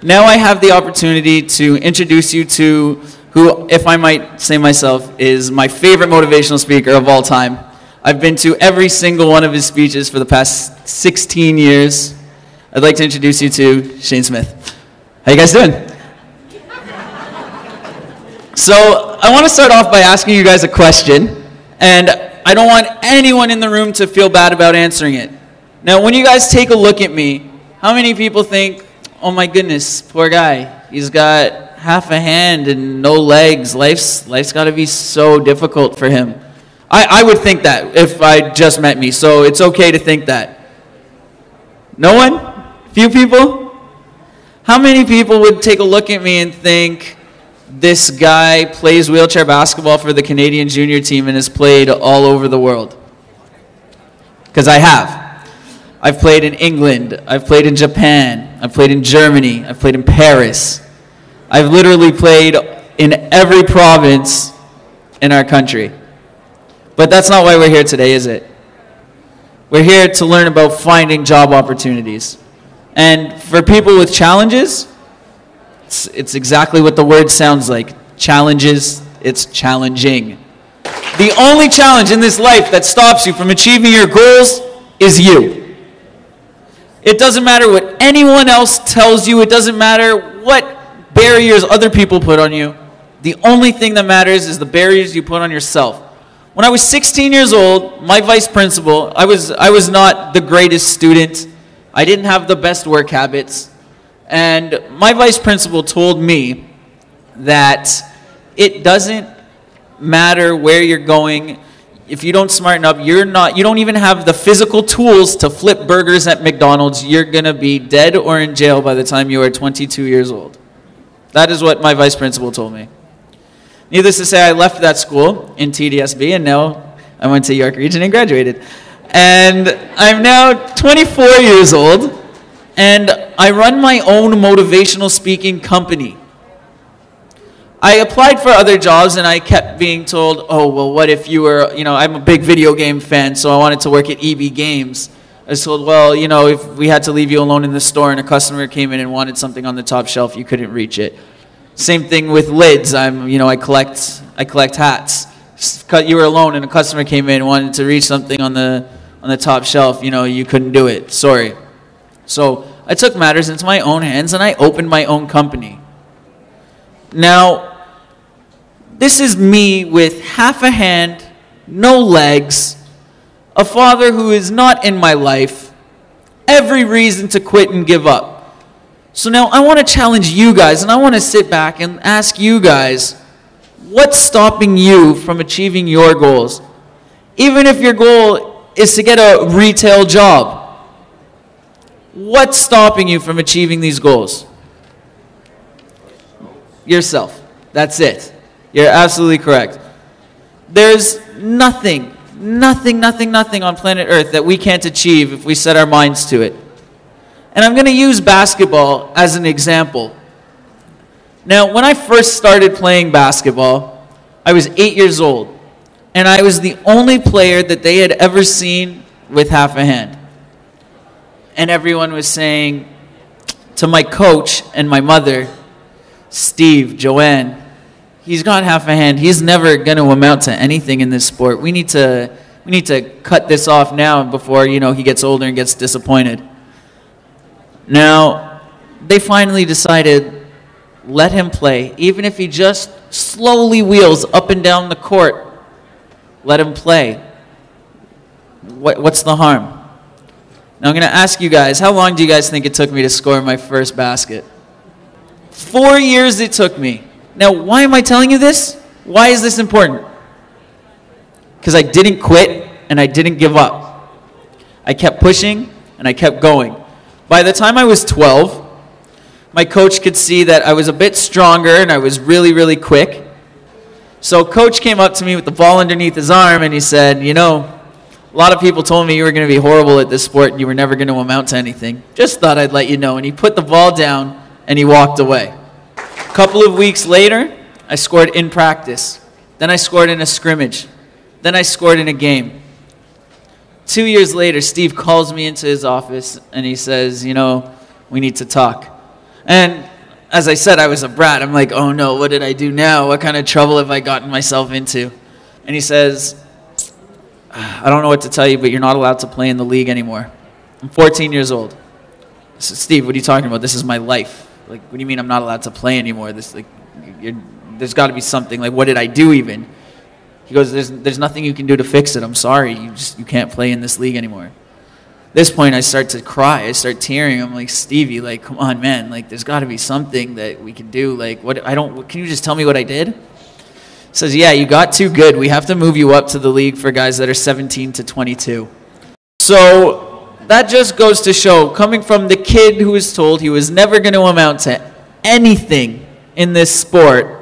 Now I have the opportunity to introduce you to who, if I might say myself, is my favorite motivational speaker of all time. I've been to every single one of his speeches for the past 16 years. I'd like to introduce you to Shayne Smith. How you guys doing? So I want to start off by asking you guys a question, and I don't want anyone in the room to feel bad about answering it. Now, when you guys take a look at me, how many people think, oh my goodness, poor guy, he's got half a hand and no legs, life's got to be so difficult for him? I would think that if I just met me, so it's okay to think that. No one? Few people? How many people would take a look at me and think, this guy plays wheelchair basketball for the Canadian junior team and has played all over the world? Because I have. I've played in England, I've played in Japan, I've played in Germany, I've played in Paris. I've literally played in every province in our country. But that's not why we're here today, is it? We're here to learn about finding job opportunities. And for people with challenges, it's exactly what the word sounds like. Challenges, it's challenging. The only challenge in this life that stops you from achieving your goals is you. It doesn't matter what anyone else tells you. It doesn't matter what barriers other people put on you. The only thing that matters is the barriers you put on yourself. When I was 16 years old, my vice principal, I was not the greatest student. I didn't have the best work habits. And my vice principal told me that it doesn't matter where you're going. If you don't smarten up, you don't even have the physical tools to flip burgers at McDonald's. You're going to be dead or in jail by the time you are 22 years old. That is what my vice principal told me. Needless to say, I left that school in TDSB, and now I went to York Region and graduated. And I'm now 24 years old, and I run my own motivational speaking company. I applied for other jobs, and I kept being told, oh, well, what if you were, I'm a big video game fan, so I wanted to work at EB Games. I was told, well, if we had to leave you alone in the store and a customer came in and wanted something on the top shelf, you couldn't reach it. Same thing with lids. I collect hats. You were alone and a customer came in and wanted to reach something on the top shelf. You couldn't do it. Sorry. So I took matters into my own hands and I opened my own company. Now, this is me with half a hand, no legs, a father who is not in my life, every reason to quit and give up. So now I want to challenge you guys, and I want to sit back and ask you guys, what's stopping you from achieving your goals? Even if your goal is to get a retail job, what's stopping you from achieving these goals? Yourself. That's it. You're absolutely correct. There's nothing on planet Earth that we can't achieve if we set our minds to it. And I'm going to use basketball as an example. Now, when I first started playing basketball, I was 8 years old, and I was the only player that they had ever seen with half a hand. And everyone was saying to my coach and my mother, Steve, Joanne, he's got half a hand. He's never going to amount to anything in this sport. We need to cut this off now before, he gets older and gets disappointed. Now, they finally decided, let him play. Even if he just slowly wheels up and down the court, let him play. What's the harm? Now, I'm going to ask you guys, how long do you guys think it took me to score my first basket? 4 years it took me. Now, why am I telling you this? Why is this important? Because I didn't quit and I didn't give up. I kept pushing and I kept going. By the time I was 12, my coach could see that I was a bit stronger and I was really, really quick. So coach came up to me with the ball underneath his arm and he said, a lot of people told me you were going to be horrible at this sport and you were never going to amount to anything. Just thought I'd let you know. And he put the ball down and he walked away. A couple of weeks later, I scored in practice. Then I scored in a scrimmage. Then I scored in a game. 2 years later, Steve calls me into his office and he says, we need to talk. And as I said, I was a brat. I'm like, oh no, what did I do now? What kind of trouble have I gotten myself into? And he says, I don't know what to tell you, but you're not allowed to play in the league anymore. I'm 14 years old. I said, Steve, what are you talking about? This is my life. Like, what do you mean I'm not allowed to play anymore? There's got to be something. Like, what did I do even? He goes, there's nothing you can do to fix it. I'm sorry. You can't play in this league anymore. At this point, I start to cry. I start tearing. I'm like, Stevie, like, come on, man. Like, there's got to be something that we can do. Like, can you just tell me what I did? He says, yeah, you got too good. We have to move you up to the league for guys that are 17 to 22. So that just goes to show, coming from the kid who was told he was never going to amount to anything in this sport,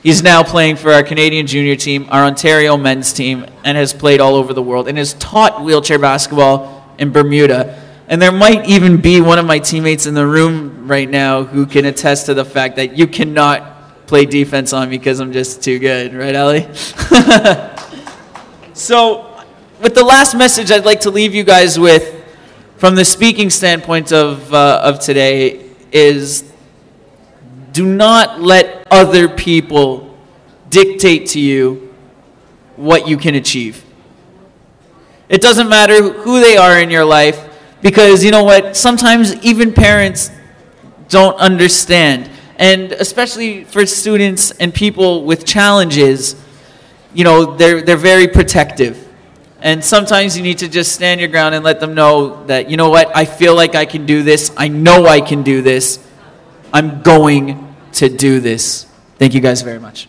he's now playing for our Canadian junior team, our Ontario men's team, and has played all over the world, and has taught wheelchair basketball in Bermuda. And there might even be one of my teammates in the room right now who can attest to the fact that you cannot play defense on me because I'm just too good. Right, Ellie? So, with the last message I'd like to leave you guys with, from the speaking standpoint of today, is do not let other people dictate to you what you can achieve. It doesn't matter who they are in your life, because you know what? Sometimes even parents don't understand. And especially for students and people with challenges, you know, they're very protective. And sometimes you need to just stand your ground and let them know that, you know what? I feel like I can do this. I know I can do this. I'm going to do this. Thank you guys very much.